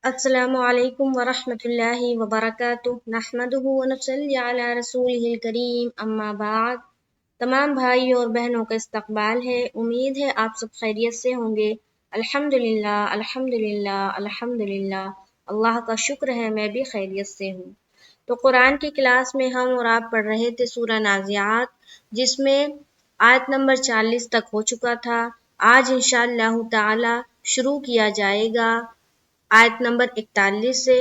السلام علیکم ورحمۃ اللہ وبرکاتہ نحمدہ ونصلی علی رسولہ الکریم اما بعد۔ تمام بھائی اور بہنوں کا استقبال ہے، امید ہے آپ سب خیریت سے ہوں گے۔ الحمدللہ الحمدللہ الحمدللہ، اللہ کا شکر ہے میں بھی خیریت سے ہوں۔ تو قرآن کی کلاس میں ہم اور آپ پڑھ رہے تھے سورہ نازعات، جس میں آیت نمبر 40 تک ہو چکا تھا۔ آج انشاءاللہ تعالی شروع کیا جائے گا آیت نمبر 41 سے۔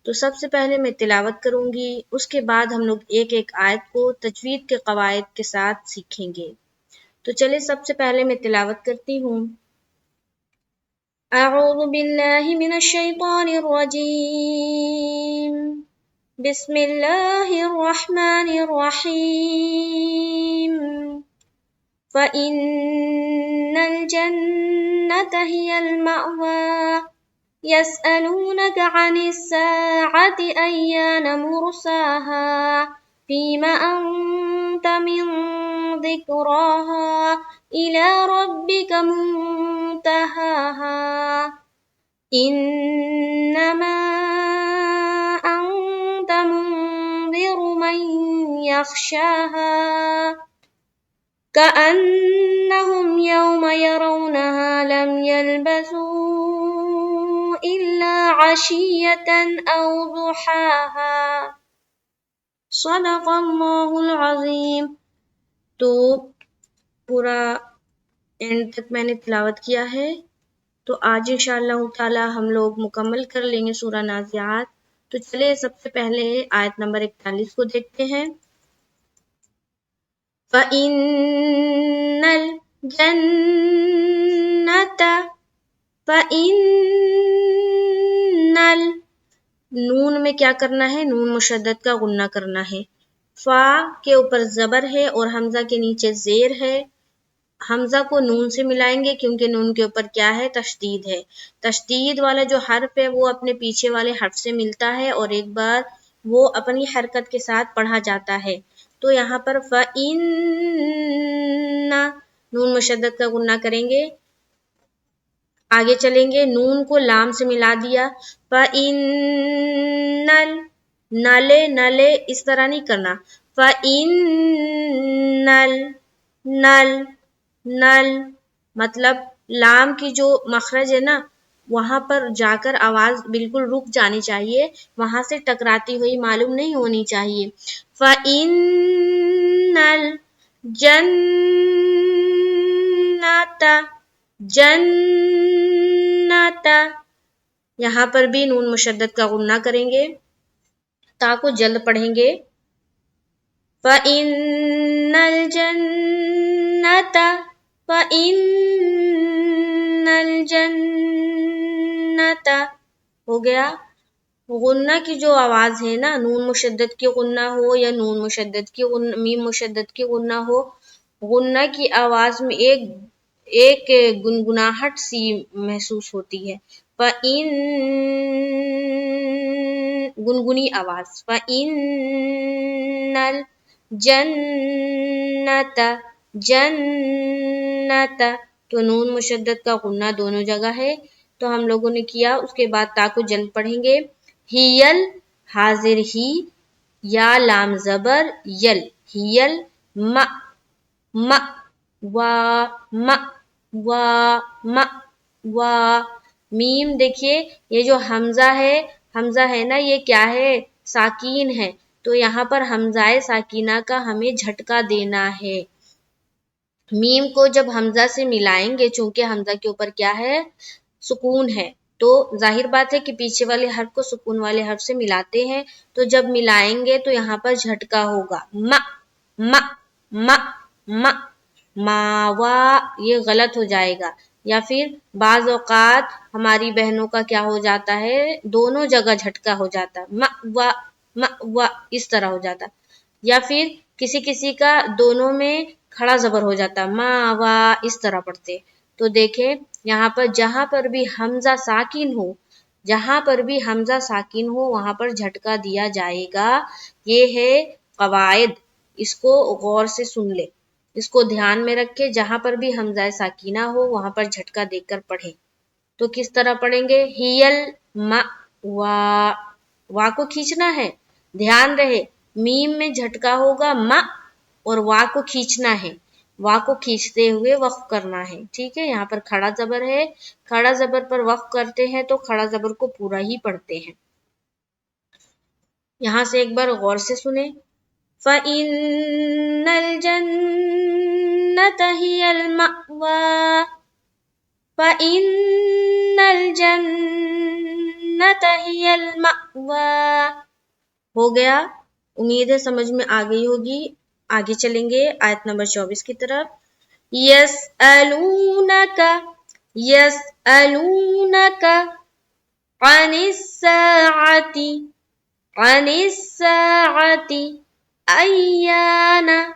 تو سب سے پہلے میں تلاوت کروں گی، اس کے بعد ہم لوگ ایک ایک آیت کو تجوید کے قواعد کے ساتھ سیکھیں گے۔ تو چلے سب سے پہلے میں تلاوت کرتی ہوں۔ اعوذ باللہ من الشیطان الرجیم، بسم اللہ الرحمن الرحیم، فإن الجنة هي المأوى يسألونك عن الساعة أيان مرساها فيما أنت من ذكراها إلى ربك منتهاها إنما أنت منذر من يخشاها كأنهم يوم يرونها لم يلبثوا إلا عشية أو ضحاها صدق اللہ العظیم۔ تو پورا اینڈ تک میں نے تلاوت کیا ہے، تو آج انشاءاللہ تعالی ہم لوگ مکمل کر لیں گے سورہ نازعات۔ تو چلے سب سے پہلے آیت نمبر 41 کو دیکھتے ہیں۔ فَإِنَّ الْجَنَّةَ فَإِنَّ نون میں کیا کرنا ہے؟ نون مشدد کا غنہ کرنا ہے۔ فا کے اوپر زبر ہے اور حمزہ کے نیچے زیر ہے۔ حمزہ کو نون سے ملائیں گے کیونکہ نون کے اوپر کیا ہے؟ تشدید ہے۔ تشدید والا جو حرف ہے وہ اپنے پیچھے والے حرف سے ملتا ہے اور ایک بار وہ اپنی حرکت کے ساتھ پڑھا جاتا ہے۔ تو یہاں پر فَإِنَّ نون مشدد کا غنہ کریں گے، آگے چلیں گے، نون کو لام سے ملا دیا، فَإِنَّ نالے نالے اس طرح نہیں کرنا، فَإِنَّ نل نل، مطلب لام کی جو مخرج ہے نا وہاں پر جا کر آواز بالکل رک جانی چاہیے، وہاں سے ٹکراتی ہوئی معلوم نہیں ہونی چاہیے۔ فَإِنَّ الْجَنَّةَ جنت، یہاں پر بھی نون مشدد کا غنہ کریں گے، تا کو جلد پڑھیں گے، فَإِنَّ الْجَنَّةَ فَإِنَّ الْجَنَّةَ ہو گیا۔ غنہ کی جو آواز ہے نا، نون مشدد کی غنہ ہو یا نون مشدد کی میم مشدد کی غنہ ہو، غنہ کی آواز میں ایک گنگناہٹ سی محسوس ہوتی ہے۔ گنگنی آواز، فَإِنَّ الْجَنَّةَ جنت، تو نون مشدد کا غنہ دونوں جگہ ہے، تو ہم لوگوں نے کیا، اس کے بعد تا کو جلد پڑھیں گے، ہیل حاضر ہی، یا لام زبر یل، ہیل م میم دیکھیے یہ جو حمزہ ہے نا، یہ کیا ہے؟ ساکین ہے، تو یہاں پر حمزہ ساکینہ کا ہمیں جھٹکا دینا ہے۔ میم کو جب حمزہ سے ملائیں گے، چونکہ حمزہ کے اوپر کیا ہے؟ سکون ہے، تو ظاہر بات ہے کہ پیچھے والے حرف کو سکون والے حرف سے ملاتے ہیں، تو جب ملائیں گے تو یہاں پر جھٹکا ہوگا، ماوا، یہ غلط ہو جائے گا، یا پھر بعض اوقات ہماری بہنوں کا کیا ہو جاتا ہے؟ دونوں جگہ جھٹکا ہو جاتا، اس طرح ہو جاتا، یا پھر کسی کا دونوں میں کھڑا زبر ہو جاتا، ماوا اس طرح پڑھتے۔ تو دیکھیں یہاں پر جہاں پر بھی حمزہ ساکن ہو وہاں پر جھٹکا دیا جائے گا۔ یہ ہے قواعد، اس کو غور سے سن لے، اس کو دھیان میں رکھ کے جہاں پر بھی حمزہ ساکینہ ہو وہاں پر جھٹکا دے کر پڑھیں۔ تو کس طرح پڑھیں گے؟ ہیل वा, वा को खींचना है, ध्यान रहे मीम में झटका होगा मा और वा को खींचना है, वा को खींचते हुए वक्फ करना है। ठीक है, यहाँ पर खड़ा जबर है, खड़ा जबर पर वक्फ करते हैं तो खड़ा जबर को पूरा ही पढ़ते हैं। यहाँ से एक बार गौर से सुने, फ़इन्नल जन्नत हियल मअवा, फ़इन्नल जन्नत हियल मअवा। हो गया, उम्मीद है समझ में आ गई होगी। आगे चलेंगे आयत नंबर 24 की तरफ। यसअलूनका, यसअलूनका अनिस्साअति, अनिस्साअति अय्याना,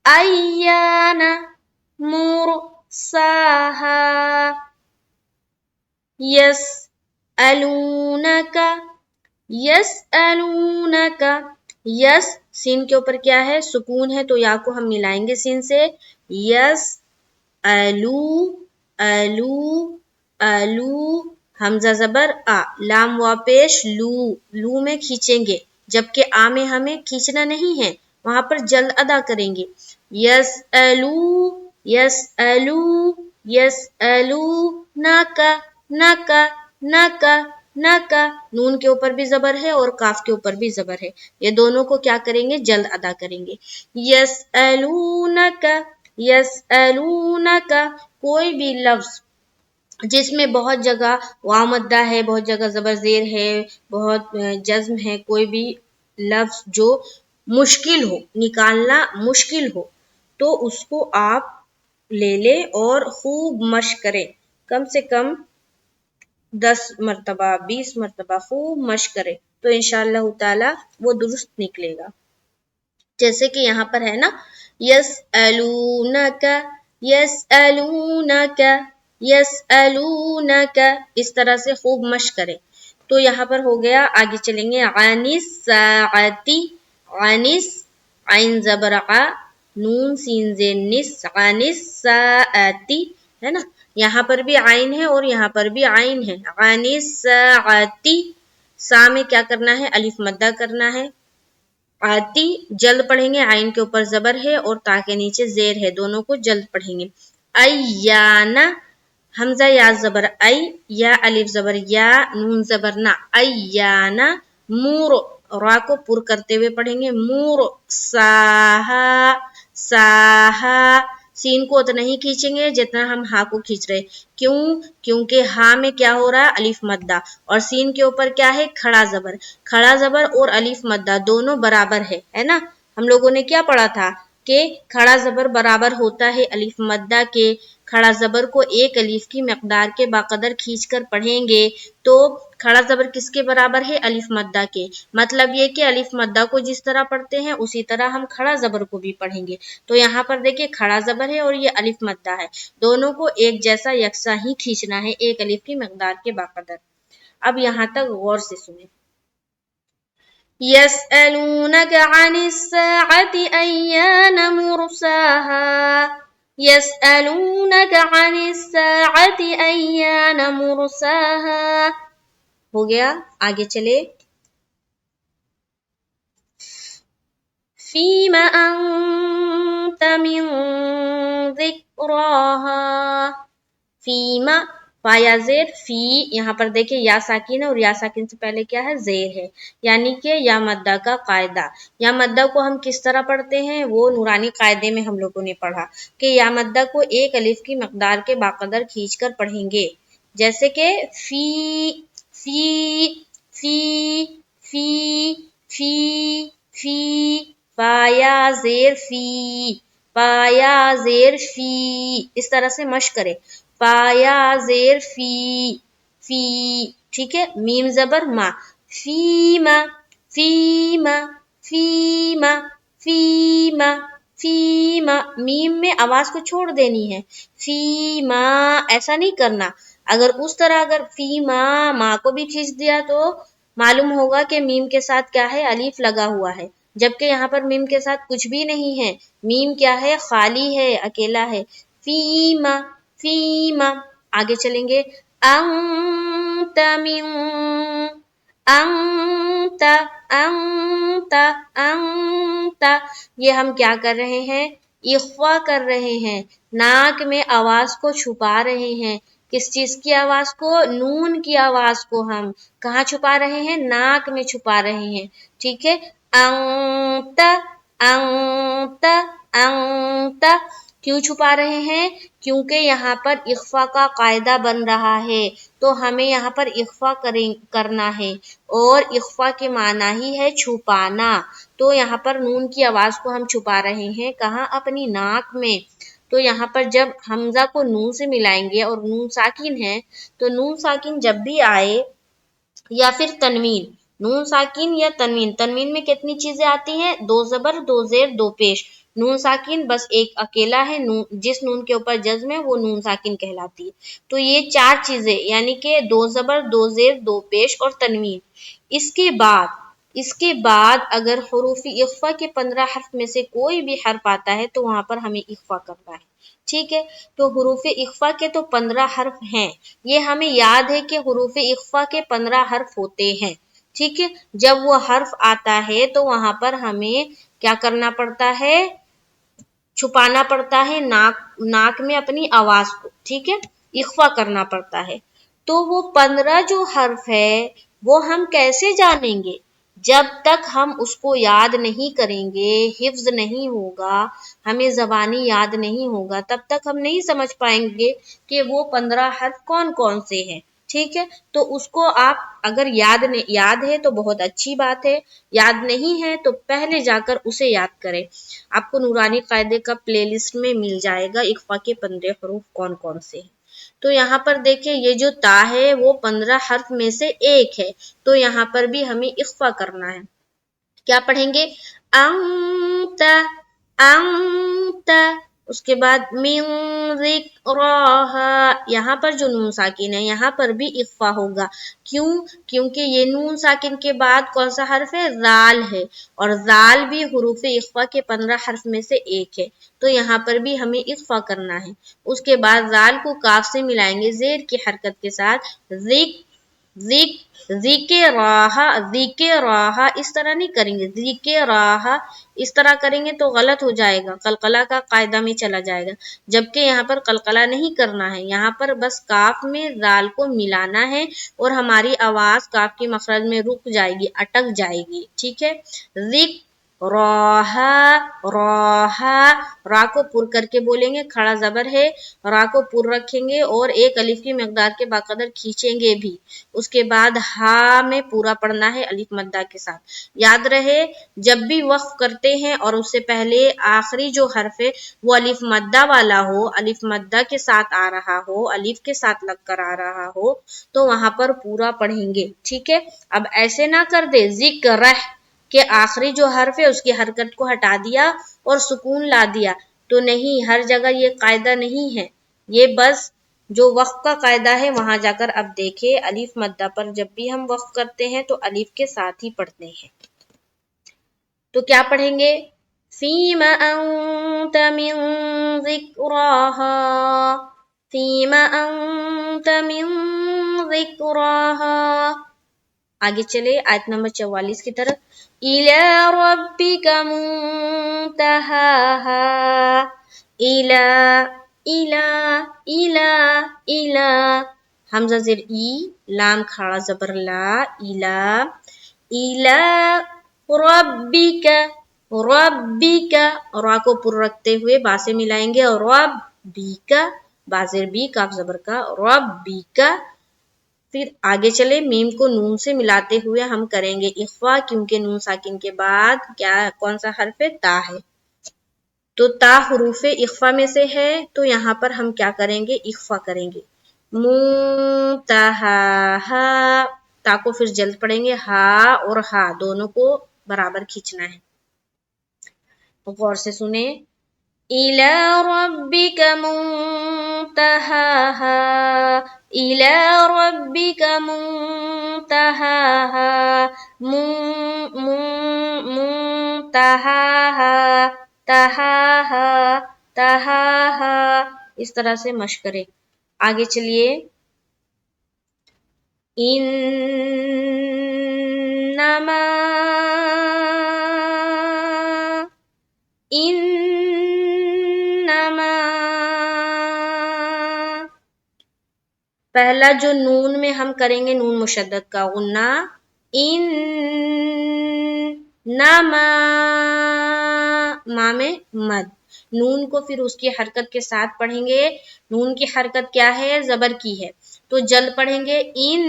अय्याना मुरसाहा। यसअलूनका, यसअलूनका, यस सीन के ऊपर क्या है, सुकून है तो या को हम मिलाएंगे सीन से। यस अलू, अलू, अलू, हमजा जबर आ, लाम वा पेश लू, लू में खींचेंगे, जबकि आ में हमें खींचना नहीं है, वहां पर जल्द अदा करेंगे। यस अलू, यस अलू, यस अलू नाका, नाका, नाका, नाका, नून के ऊपर भी जबर है और काफ के ऊपर भी जबर है, ये दोनों को क्या करेंगे, जल्द अदा करेंगे। यसअलूनका, यसअलूनका, कोई भी लफ्ज जिसमें बहुत जगह वाव मद्दा है, बहुत जगह जबर जेर है, बहुत जज्म है, कोई भी लफ्ज जो मुश्किल हो, निकालना मुश्किल हो, तो उसको आप ले ले और खूब मश्क करें, कम से कम 10 मरतबा 20 मरतबा खूब मश्क करें तो इंशाअल्लाह ताला वो दुरुस्त निकलेगा। जैसे कि यहाँ पर है ना, यसअलूनका, यसअलूनका, यसअलूनका, इस तरह से खूब मश्क करें। तो यहाँ पर हो गया, आगे चलेंगे। अनिस्साअति, अनिस, आइन जबर आ, नून सीन जे निस, अनिस्साअति, है ना, यहाँ पर भी आइन है और यहाँ पर भी आइन है। अनिस्साअति, सा में क्या करना है, अलिफ मद्दा करना है। आती जल्द पढ़ेंगे, आइन के ऊपर जबर है और ता के नीचे जेर है, दोनों को जल्द पढ़ेंगे। अय्याना, हमजा या जबर आई, या अलिफ जबर या, नून जबर ना, अय्याना, मूर, रा को पुर करते हुए पढ़ेंगे, मूर साहा, साहा, सीन को उतना ही खींचेंगे जितना हम हा को खींच रहे। क्यों? क्योंकि हा में क्या हो रहा है, अलिफ मद्दा, और सीन के ऊपर क्या है, खड़ा जबर। खड़ा जबर और अलिफ मद्दा दोनों बराबर है ना। हम लोगों ने क्या पढ़ा था कि खड़ा जबर बराबर होता है अलिफ मद्दा के। खड़ा जबर को एक अलिफ की मकदार के बाकदर खींचकर पढ़ेंगे तो खड़ा जबर किसके बराबर है, अलिफ मद्दा के। मतलब ये कि अलिफ मद्दा को जिस तरह पढ़ते हैं उसी तरह हम खड़ा जबर को भी पढ़ेंगे। तो यहाँ पर देखिए खड़ा जबर है और ये अलिफ मद्दा है, दोनों को एक जैसा यकसा ही खींचना है एक अलिफ की मकदार के बाकदर। अब यहाँ तक गौर से सुने। यसअलूनका अनिस्साअति अय्यान मुरसाहा, यसअलूनका अनिस्साअति अय्यान मुरसाहा। हो गया, आगे चले। फीमा अंत मिन ज़िक्राहा, फीमा, फाया जेर, फी, यहाँ पर देखिए या साकिन है और या साकिन से पहले क्या है, जेर है, यानी कि या मद्दा का कायदा। या मद्दा को हम किस तरह पढ़ते हैं, वो नूरानी कायदे में हम लोगों ने पढ़ा कि या मद्दा को एक अलिफ की मकदार के बाकदर खींचकर पढ़ेंगे। जैसे कि फी, फी, फी, फी, फी, फी, पाया जेर फी, पाया जेर फी, इस तरह से मश्क करें, पाया जेर फी, फी, ठीक है। मीम जबर मा, फीमा, फीमा, फीमा, फीमा, फीमा, मीम में आवाज को छोड़ देनी है, फीमा, ऐसा नहीं करना। अगर उस तरह अगर फीमा माँ को भी खींच दिया तो मालूम होगा कि मीम के साथ क्या है, अलीफ लगा हुआ है, जबकि यहाँ पर मीम के साथ कुछ भी नहीं है, मीम क्या है, खाली है, अकेला है। फीमा, फीमा, आगे चलेंगे। अंत मिन, अंत अंत अंत, ये हम क्या कर रहे हैं, इख्फा कर रहे हैं, नाक में आवाज को छुपा रहे हैं। किस चीज की आवाज को, नून की आवाज को हम कहाँ छुपा रहे हैं, नाक में छुपा रहे हैं। ठीक है, अंत अंत अंत, क्यों छुपा रहे हैं, क्योंकि यहाँ पर इख्फा का कायदा बन रहा है, तो हमें यहाँ पर इख्फा करना है, और इख्फा के माना ही है छुपाना। तो यहाँ पर नून की आवाज को हम छुपा रहे हैं, कहाँ, अपनी नाक में। तो यहाँ पर जब हमजा को नून से मिलाएंगे और नून साकिन है, तो नून साकिन जब भी आए या फिर तनवीन, नून साकिन या तनवीन, तनवीन में कितनी चीजें आती हैं, दो जबर दो जेर दो पेश। नून साकिन बस एक अकेला है, नून जिस नून के ऊपर जज्म है वो नून साकिन कहलाती है। तो ये चार चीजें, यानी कि दो जबर दो जेर दो पेश और तनवीन। इसके बाद अगर हुरूफ इख्फा के 15 हर्फ में से कोई भी हर्फ आता है तो वहां पर हमें इख्फा करना है। ठीक है, तो हुरूफ इख्फा के तो 15 हर्फ हैं, ये हमें याद है कि हुरूफ इख्फा के 15 हर्फ होते हैं। ठीक है, जब वो हर्फ आता है तो वहां पर हमें क्या करना पड़ता है, छुपाना पड़ता है नाक में अपनी आवाज को। ठीक है, इख्फा करना पड़ता है। तो वो 15 जो हर्फ है वो हम कैसे जानेंगे, जब तक हम उसको याद नहीं करेंगे, हिफ्ज नहीं होगा, हमें जबानी याद नहीं होगा, तब तक हम नहीं समझ पाएंगे कि वो 15 हर्फ कौन कौन से हैं। ठीक है, तो उसको आप अगर याद है तो बहुत अच्छी बात है, याद नहीं है तो पहले जाकर उसे याद करें। आपको नूरानी कायदे का प्लेलिस्ट में मिल जाएगा इख्फा के 15 हरूफ कौन कौन से हैं। तो यहाँ पर देखिए ये जो ता है वो 15 हर्फ में से एक है, तो यहाँ पर भी हमें इख्फा करना है। क्या पढ़ेंगे, अंत अंत, उसके बाद मिन ज़िक्राहा, यहाँ पर जो नून साकिन है यहाँ पर भी इख्फा होगा। क्यों, क्योंकि ये नून साकिन के बाद कौन सा हर्फ है, जाल है, और जाल भी हुरूफ इख्फा के 15 हर्फ में से एक है, तो यहाँ पर भी हमें इख्फा करना है। उसके बाद जाल को काफ से मिलाएंगे जेर की हरकत के साथ, ज़िक ज़िक ज़िके राहा, इस तरह नहीं करेंगे, ज़िके राहा इस तरह करेंगे तो गलत हो जाएगा, कलकला का कायदा में चला जाएगा। जबकि यहाँ पर कलकला नहीं करना है, यहाँ पर बस काफ में जाल को मिलाना है और हमारी आवाज काफ की मखरज में रुक जाएगी, अटक जाएगी। ठीक है, ज़िक राहा राहा, रा को पुर करके बोलेंगे, खड़ा जबर है, रा को पुर रखेंगे और एक अलिफ की मकदार के बाकदर खींचेंगे भी। उसके बाद हा में पूरा पढ़ना है अलिफ मद्दा के साथ। याद रहे जब भी वक्फ करते हैं और उससे पहले आखिरी जो हर्फ है वो अलिफ मद्दा वाला हो, अलिफ मद्दा के साथ आ रहा हो, अलिफ के साथ लग कर आ रहा हो, तो वहां पर पूरा पढ़ेंगे। ठीक है, अब ऐसे ना कर दे जिक्र के आखिरी जो हर्फ है उसकी हरकत को हटा दिया और सुकून ला दिया, तो नहीं, हर जगह ये कायदा नहीं है, ये बस जो वक्फ का कायदा है वहां जाकर अब देखे, अलिफ मद्दा पर जब भी हम वक्फ करते हैं तो अलिफ के साथ ही पढ़ते हैं। तो क्या पढ़ेंगे, फीमा अंत मिन ज़िक्राहा, फीमा अंत मिन ज़िक्राहा। आगे चले आयत नंबर 44 की तरफ, इला रब्बिका मुंतहाहा, इला इला इला इला, हमजा ज़ेर ई, लाम खड़ा जबर ला, इला इला रब्बिका, रब्बिका, रा को पुर रखते हुए बा से मिलाएंगे, और रब्बिका, बाज़ेर बी, काफ जबर का, रब्बिका। फिर आगे चले मीम को नून से मिलाते हुए हम करेंगे इख्फा, क्योंकि नून साकिन के बाद क्या कौन सा हर्फ है, ता है, तो ता हुरूफे इख्फा में से है, तो यहाँ पर हम क्या करेंगे, इख्फा करेंगे। मुंतहा, ता को फिर जल्द पढ़ेंगे, हा और हा दोनों को बराबर खींचना है। तो गौर से सुने, इला रब्बिका मुंतहाहा, इला रब्बिका मुंतहाहा, मुंतहाहा, तहाहा तहाहा, इस तरह से मश्क करें। आगे चलिए, پہلا جو نون میں ہم کریں گے نون مشدد کا غنہ، انما، ما میں مد، نون کو پھر اس کی حرکت کے ساتھ پڑھیں گے. نون کی حرکت کیا ہے؟ زبر کی ہے، تو جلد پڑھیں گے ان،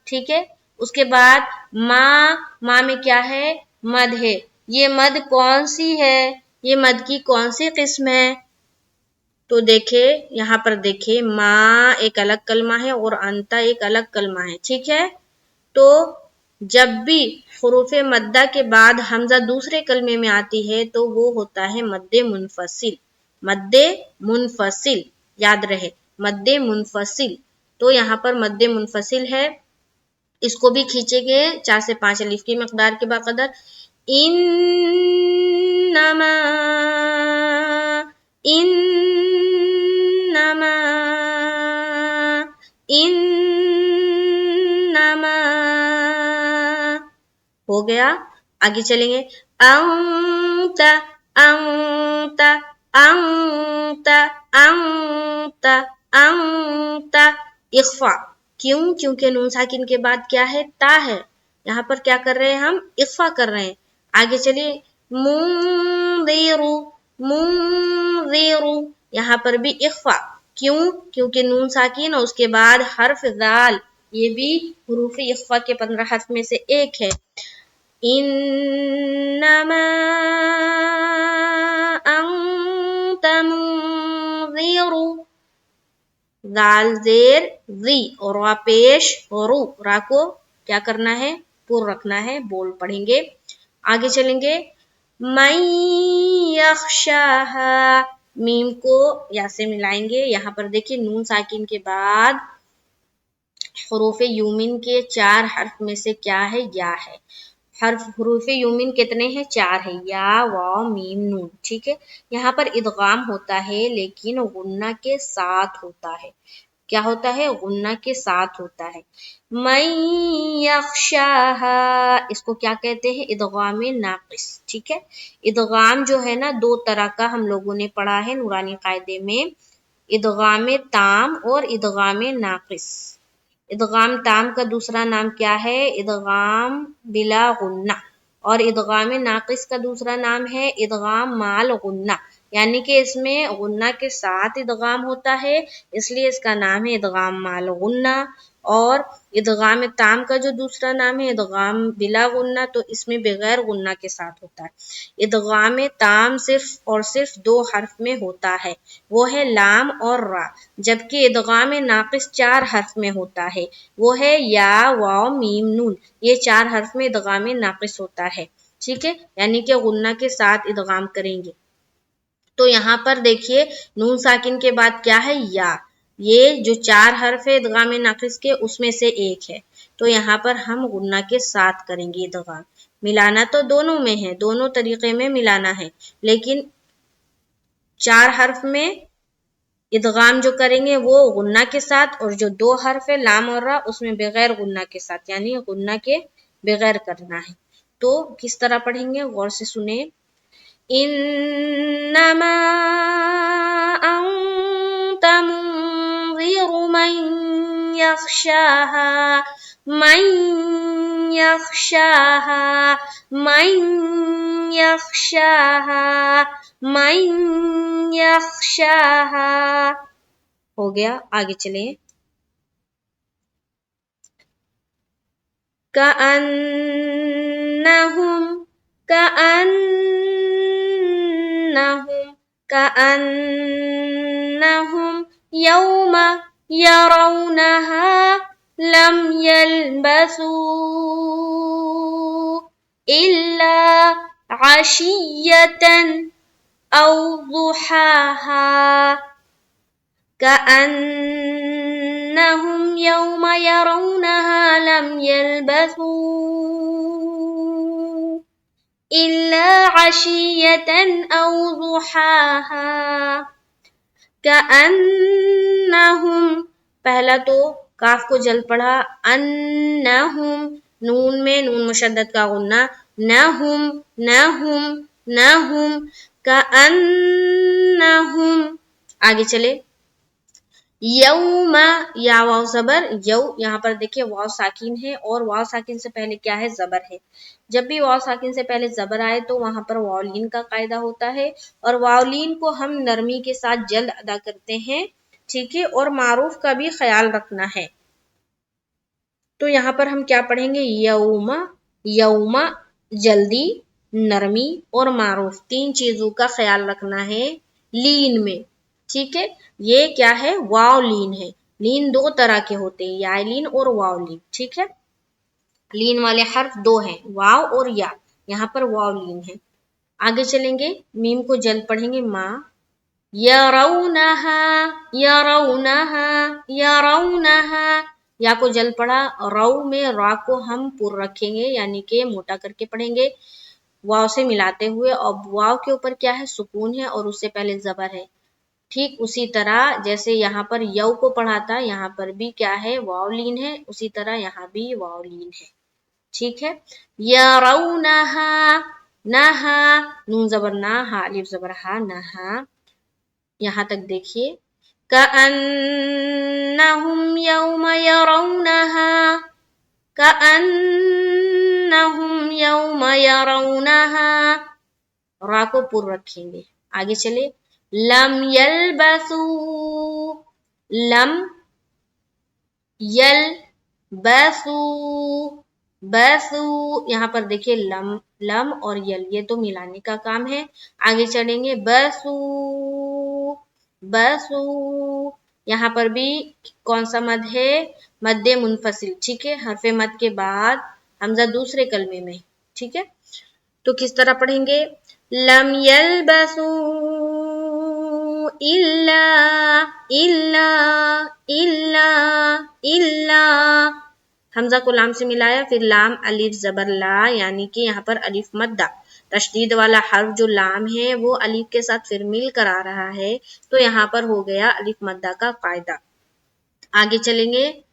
ٹھیک ہے. اس کے بعد ما میں کیا ہے؟ مد ہے. یہ مد کون سی ہے؟ یہ مد کی کون سی قسم ہے؟ تو دیکھے یہاں پر دیکھے، ما ایک الگ کلمہ ہے اور انتا ایک الگ کلمہ ہے، ٹھیک ہے. تو جب بھی حروف مدہ کے بعد حمزہ دوسرے کلمے میں آتی ہے تو وہ ہوتا ہے مد منفصل. مد منفصل یاد رہے، مد منفصل. تو یہاں پر مد منفصل ہے، اس کو بھی کھینچیں گے 4 سے 5 الف کی مقدار کے بقدر. انما، ہو گیا. آگے چلیں گے انت، انت، انت، انت، انت، اخفاء. کیوں؟ کیونکہ نون ساکن کے بعد کیا ہے؟ تا ہے. یہاں پر کیا کر رہے ہیں؟ ہم اخفاء کر رہے ہیں. آگے چلیے منذر، منذر، یہاں پر بھی اخفاء. کیوں؟ کیونکہ نون ساکن اور اس کے بعد حرف ذال، یہ بھی حروف اخفاء کے 15 حرف میں سے ایک ہے. انما انت منذر، ذال زیر ذی اور را پیش رو، را کو کیا کرنا ہے؟ پر رکھنا ہے، بول پڑھیں گے. آگے چلیں گے من یخشاہا، میم کو یا سے ملائیں گے. یہاں پر دیکھیں نون ساکن کے بعد حروف یومن کے 4 حرف میں سے کیا ہے؟ یا ہے. حروف یومن کتنے ہیں؟ 4 ہے، یا، واو، میم، نون، ٹھیک ہے. یہاں پر ادغام ہوتا ہے لیکن غنہ کے ساتھ ہوتا ہے. کیا ہوتا ہے؟ غنہ کے ساتھ ہوتا ہے. من یخشاہا، اس کو کیا کہتے ہیں؟ ادغام ناقص، ٹھیک ہے. ادغام جو ہے نا 2 طرح کا ہم لوگوں نے پڑھا ہے نورانی قاعدے میں، ادغام تام اور ادغام ناقص. ادغام تام کا دوسرا نام کیا ہے؟ ادغام بلا غنہ. اور ادغام ناقص کا دوسرا نام ہے ادغام مال غنہ، یعنی کہ اس میں غنہ کے ساتھ ادغام ہوتا ہے، اس لیے اس کا نام ہے ادغام مال غنہ. اور ادغام تام کا جو دوسرا نام ہے ادغام بلا غنہ، تو اس میں بغیر غنہ کے ساتھ ہوتا ہے. ادغام تام صرف اور صرف 2 حرف میں ہوتا ہے، وہ ہے لام اور را. جبکہ ادغام ناقص 4 حرف میں ہوتا ہے، وہ ہے یا، واو، میم، نون. یہ 4 حرف میں ادغام ناقص ہوتا ہے، ٹھیک ہے، یعنی کہ غنہ کے ساتھ ادغام کریں گے. تو یہاں پر دیکھیے نون ساکن کے بعد کیا ہے؟ یا. یہ جو 4 حرف ہے ادغام ناقص کے اس میں سے ایک ہے، تو یہاں پر ہم غنہ کے ساتھ کریں گے ادغام. ملانا تو دونوں میں ہے، دونوں طریقے میں ملانا ہے، لیکن 4 حرف میں ادغام جو کریں گے وہ غنہ کے ساتھ، اور جو 2 حرف ہے لام اور را اس میں بغیر غنہ کے ساتھ، یعنی غنہ کے بغیر کرنا ہے. تو کس طرح پڑھیں گے؟ غور سے سنیں. انما انت منذر من یخشاہا، من یخشاہا، من یخشاہا، من یخشاہا. ہو گیا. آگے چلیں. کأنہم، کأنہم، کأنہم یوم یرونہا لم یلبثوا الا عشیۃ او ضحاہا. کأنہم یوم یرونہا لم یلبثوا الا عشیۃ او ضحاہا. کأنہم، پہلا تو کاف کو جلد پڑھا، انہم، نون میں نون مشدد کا غنہ، نہم، نہم، نہم. کأنہم आगे चले, यौमा, या वाव ज़बर यौ, यहाँ पर देखिए वाव साकिन है और वाव साकिन से पहले क्या है, ज़बर है। जब भी वाव साकिन से पहले ज़बर आए तो वहां पर वावलीन का कायदा होता है और वावलीन को हम नरमी के साथ जल्द अदा करते हैं, ठीक है, और मारूफ का भी ख्याल रखना है। तो यहाँ पर हम क्या पढ़ेंगे, यौमा, यौमा जल्दी, नरमी और मारूफ, तीन चीजों का ख्याल रखना है लीन में, ठीक है। ये क्या है, वाव लीन है। लीन दो तरह के होते हैं, या लीन और वाव लीन, ठीक है। लीन वाले हर्फ दो हैं, वाव और या, यहाँ पर वाव लीन है। आगे चलेंगे, मीम को जल्द पढ़ेंगे, माँ, यरौनहा, यरौनहा, यरौनहा, या को जल्द पढ़ा, रौ में रा को हम पुर रखेंगे यानी कि मोटा करके पढ़ेंगे वाव से मिलाते हुए, और वाव के ऊपर क्या है, सुकून है और उससे पहले जबर है। ठीक उसी तरह जैसे यहाँ पर यौ को पढ़ा था, यहाँ पर भी क्या है, वाव लीन है, उसी तरह यहाँ भी वाव लीन है, ठीक है। यरौनहा, नहा, नून जबर ना, हा अलिफ जबर हा, नहा, यहाँ तक देखिए, कअन्नहुम यौम यरौनहा, कअन्नहुम यौम यरौनहा, रा को पुर रखेंगे। आगे चले, लम यलबसू, लम यलबसू, बसू, यहाँ पर देखिए लम, लम और यल ये तो मिलाने का काम है। आगे चलेंगे, बसू, बसू, यहाँ पर भी कौन सा मद है, मद्दे मुनफसिल, ठीक है, हरफे मद के बाद हमजा दूसरे कलमे में, ठीक है। तो किस तरह पढ़ेंगे, लम यलबसू इल्ला, इल्ला, इल्ला, इल्ला, हमजा को लाम से मिलाया, फिर लाम अलिफ जबर ला, यानी कि यहाँ पर अलिफ मद्दा, तशदीद वाला हर्फ जो लाम है वो अलिफ के साथ फिर मिल कर आ रहा है, तो यहाँ पर हो गया अलिफ मद्दा का कायदा। आगे चलेंगे,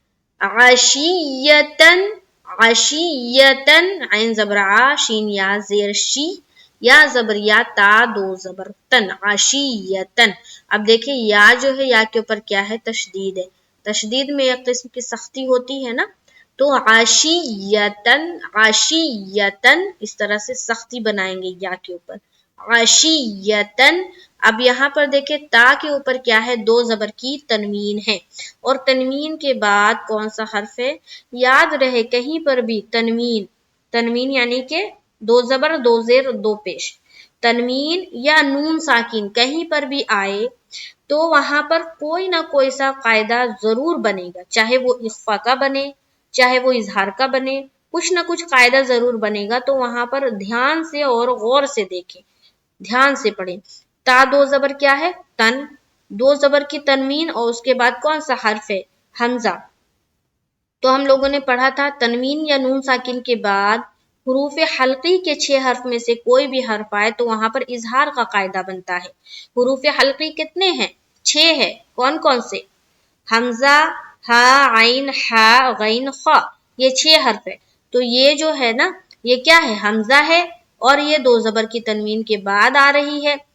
आशियतन, आशियतन, ऐन जबर आ, शीन या जेर शी, या जबर या ता, दो जबर तन, आशियतन। अब देखिए या जो है, या के ऊपर क्या है, तशदीद है। तशदीद में एक किस्म की सख्ती होती है ना, तो आशियतन, आशियतन इस तरह से सख्ती बनाएंगे या के ऊपर, आशियतन। अब यहाँ पर देखिए ता के ऊपर क्या है, दो जबर की तनवीन है, और तनवीन के बाद कौन सा हर्फ है, याद रहे कहीं पर भी तनवीन, तनवीन यानी कि दो जबर दो जेर दो पेश, तनवीन या नून साकिन कहीं पर भी आए तो वहां पर कोई ना कोई सा कायदा जरूर बनेगा, चाहे वो इख्फा का बने, चाहे वो इजहार का बने, कुछ ना कुछ कायदा जरूर बनेगा। तो वहां पर ध्यान से और गौर से देखें, ध्यान से पढ़ें। ता दो जबर क्या है, तन, दो जबर की तनवीन और उसके बाद कौन सा हर्फ है, हमजा। तो हम लोगों ने पढ़ा था तनवीन या नून साकिन के बाद हुरूफ हल्की के 6 हर्फ में से कोई भी हर्फ आए तो वहां पर इजहार का कायदा बनता है। हुरूफ हल्की कितने हैं, 6 है, कौन कौन से, हमजा, हा, आइन, हा, गैन, खा, ये 6 हर्फ है। तो ये जो है ना, ये क्या है, हमजा है और ये दो जबर की तनवीन के बाद आ रही है,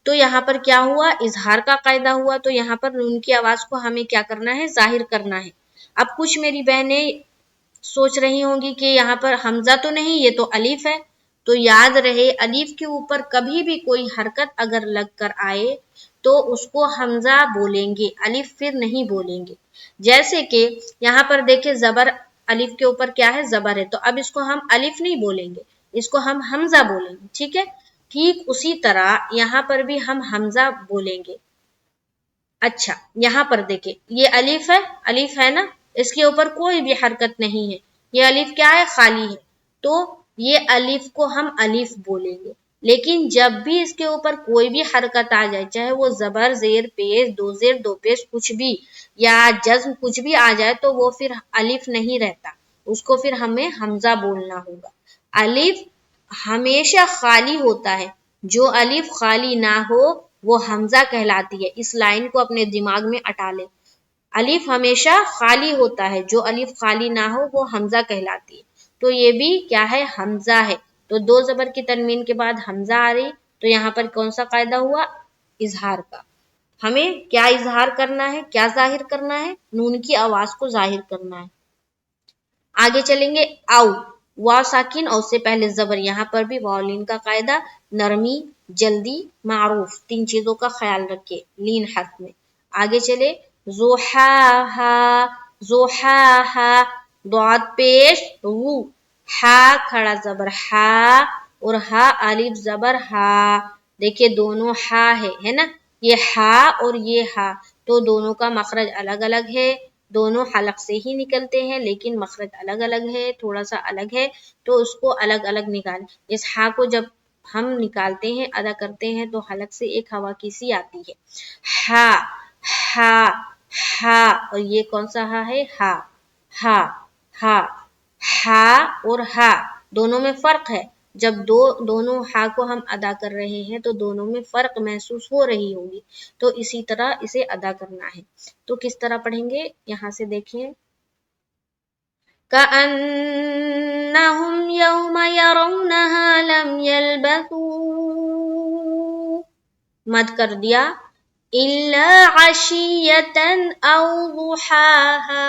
तो यहाँ पर क्या हुआ, इजहार का कायदा हुआ। तो यहाँ पर नून की आवाज को हमें क्या करना है, जाहिर करना है। अब कुछ मेरी बहनें सोच रही होंगी कि यहाँ पर हमजा तो नहीं, ये तो अलीफ है। तो याद रहे अलीफ के ऊपर कभी भी कोई हरकत अगर लग कर आए तो उसको हमजा बोलेंगे, अलीफ फिर नहीं बोलेंगे। जैसे कि यहाँ पर देखे जबर अलीफ के ऊपर क्या है, जबर है, तो अब इसको हम अलीफ नहीं बोलेंगे, इसको हम हमजा बोलेंगे, ठीक है। ठीक उसी तरह यहाँ पर भी हम हमजा बोलेंगे। अच्छा यहाँ पर देखे ये अलीफ है, अलीफ है ना, इसके ऊपर कोई भी हरकत नहीं है, ये अलीफ क्या है, खाली है, तो ये अलीफ को हम अलीफ बोलेंगे। लेकिन जब भी इसके ऊपर कोई भी हरकत आ जाए, चाहे वो जबर जेर पेश, दो जेर दो पेश कुछ भी, या जज्म कुछ भी आ जाए, तो वो फिर अलीफ नहीं रहता, उसको फिर हमें हमजा बोलना होगा। अलीफ हमेशा खाली होता है, जो अलीफ खाली ना हो वो हमजा कहलाती है। इस लाइन को अपने दिमाग में अटा ले, अलीफ हमेशा खाली होता है, जो अलीफ खाली ना हो वो हमजा कहलाती है। तो ये भी क्या है, हमजा है। तो दो जबर की तनवीन के बाद हमजा आ रही, तो यहाँ पर कौन सा कायदा हुआ, इजहार का। ہمیں کیا اظہار کرنا ہے، کیا ظاہر کرنا ہے؟ نون کی آواز کو ظاہر کرنا ہے۔ آگے چلیں گے او، واو ساکن او سے پہلے زبر، یہاں پر بھی واو لین کا قاعدہ، نرمی، جلدی، معروف، تین چیزوں کا خیال رکھے لین حرف میں۔ آگے چلے زحاہا، زحاہا، ضاد پیش رو، ہا کھڑا زبر ہا اور ہا الف زبر ہا، دیکھیے دونوں ہا ہے نا، یہ ہا اور یہ ہا، تو دونوں کا مخرج الگ الگ ہے، دونوں حلق سے ہی نکلتے ہیں لیکن مخرج الگ الگ ہے، تھوڑا سا الگ ہے، تو اس کو الگ الگ نکالیں۔ اس ہا کو جب ہم نکالتے ہیں، ادا کرتے ہیں، تو حلق سے ایک ہوا کی سی آتی ہے، ہا ہا ہا، اور یہ کون سا ہا ہے؟ ہا ہا ہا، ہا اور ہا دونوں میں فرق ہے، جب دونوں ہا کو ہم ادا کر رہے ہیں تو دونوں میں فرق محسوس ہو رہی ہوگی، تو اسی طرح اسے ادا کرنا ہے۔ تو کس طرح پڑھیں گے یہاں سے دیکھیں، كأنهم يوم يرونها لم يلبثوا، مد کر دیا، إلا عشية أو ضحاها،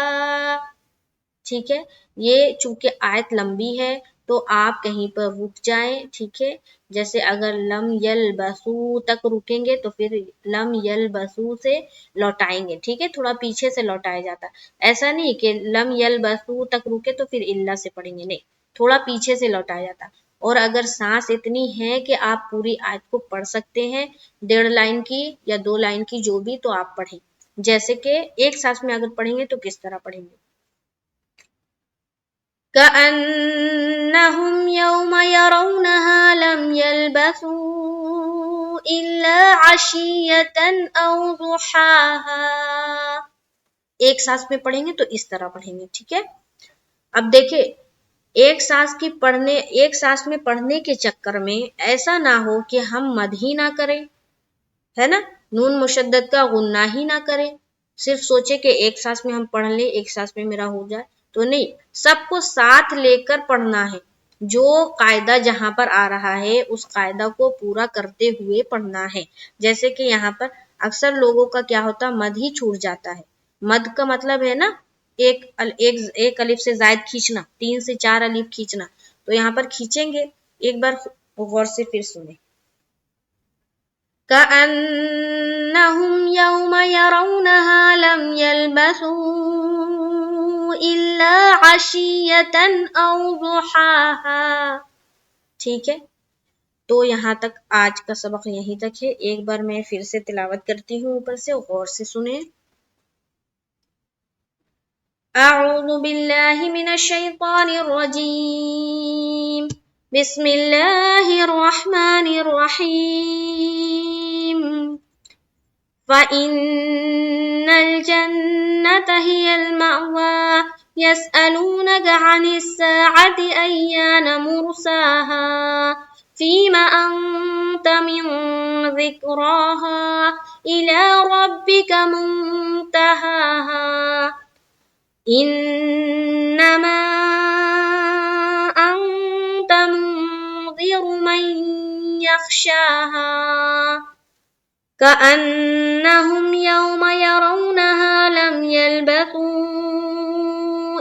ٹھیک ہے، یہ چونکہ آیت لمبی ہے تو آپ کہیں پر رک جائیں، ٹھیک ہے، جیسے اگر لم یلبسو تک رکیں گے تو پھر لم یلبسو سے لوٹائیں گے، ٹھیک ہے، تھوڑا پیچھے سے لوٹایا جاتا، ایسا نہیں کہ لم یلبسو تک رکے تو پھر اللہ سے پڑھیں گے، نہیں، تھوڑا پیچھے سے لوٹایا جاتا۔ اور اگر سانس اتنی ہے کہ آپ پوری آیت کو پڑھ سکتے ہیں، 1.5 لائن کی یا 2 لائن کی جو بھی، تو آپ پڑھیں، جیسے کہ ایک سانس میں اگر پڑھیں گے تو کس طرح پڑھیں گے، كأنهم يوم يرونها لم يلبثوا إلا عشية أو ضحاها، ایک سانس میں پڑھیں گے تو اس طرح پڑھیں گے، ٹھیک ہے۔ اب دیکھیں ایک سانس میں پڑھنے کے چکر میں ایسا نہ ہو کہ ہم مد ہی نہ کریں، ہے نا، نون مشدد کا غنہ ہی نہ کریں، صرف سوچے کہ ایک سانس میں ہم پڑھ لیں، ایک سانس میں میرا ہو جائے، تو نہیں، سب کو ساتھ لے کر پڑھنا ہے، جو قاعدہ جہاں پر آ رہا ہے اس قاعدہ کو پورا کرتے ہوئے پڑھنا ہے۔ جیسے کہ یہاں پر اکثر لوگوں کا کیا ہوتا، مد ہی چھوٹ جاتا ہے، مد کا مطلب ہے نا ایک الف سے زائد کھینچنا، 3 سے 4 الف کھینچنا، تو یہاں پر کھینچیں گے، ایک بار غور سے پھر سنیں، كأنهم يوم يرونها لم يلبثوا إلا عشية أو ضحاها، ٹھیک ہے، تو یہاں تک آج کا سبق یہیں تک ہے، ایک بار میں پھر سے تلاوت کرتی ہوں اوپر سے، غور سے سنیں۔ اعوذ باللہ من الشیطان الرجیم، بسم اللہ الرحمن الرحیم، فإن الجنة هي المأوى يسألونك عن الساعة أيان مرساها فيم أنت من ذكراها إلى ربك منتهاها إنما أنت منذر من يخشاها كأنهم يوم يرونها لم يلبثوا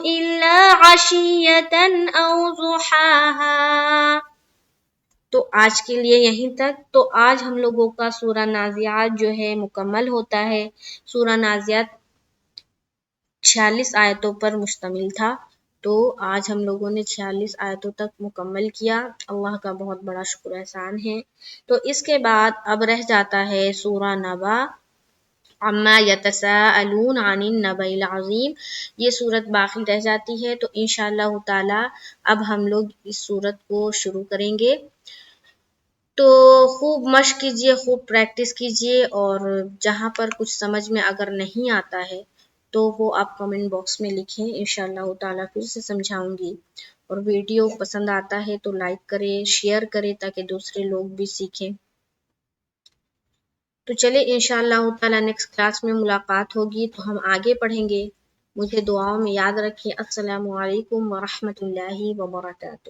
إلا عشية أو ضحاها۔ تو آج کے لیے یہیں تک، تو آج ہم لوگوں کا سورہ نازعات جو ہے مکمل ہوتا ہے۔ سورہ نازعات 46 آیتوں پر مشتمل تھا، تو آج ہم لوگوں نے 46 آیتوں تک مکمل کیا، اللہ کا بہت بڑا شکر احسان ہے۔ تو اس کے بعد اب رہ جاتا ہے سورہ نبا، عما یتساءلون عن النبأ العظیم، یہ صورت باقی رہ جاتی ہے، تو انشاءاللہ تعالی اب ہم لوگ اس صورت کو شروع کریں گے۔ تو خوب مشق کیجئے، خوب پریکٹس کیجئے، اور جہاں پر کچھ سمجھ میں اگر نہیں آتا ہے تو وہ آپ کمنٹ باکس میں لکھیں، انشاءاللہ تعالی پھر سے سمجھاؤں گی۔ اور ویڈیو پسند آتا ہے تو لائک کریں، شیئر کریں تاکہ دوسرے لوگ بھی سیکھیں۔ تو چلے انشاءاللہ تعالی نیکسٹ کلاس میں ملاقات ہوگی تو ہم آگے پڑھیں گے۔ مجھے دعاؤں میں یاد رکھیں۔ السلام علیکم ورحمۃ اللہ وبرکاتہ۔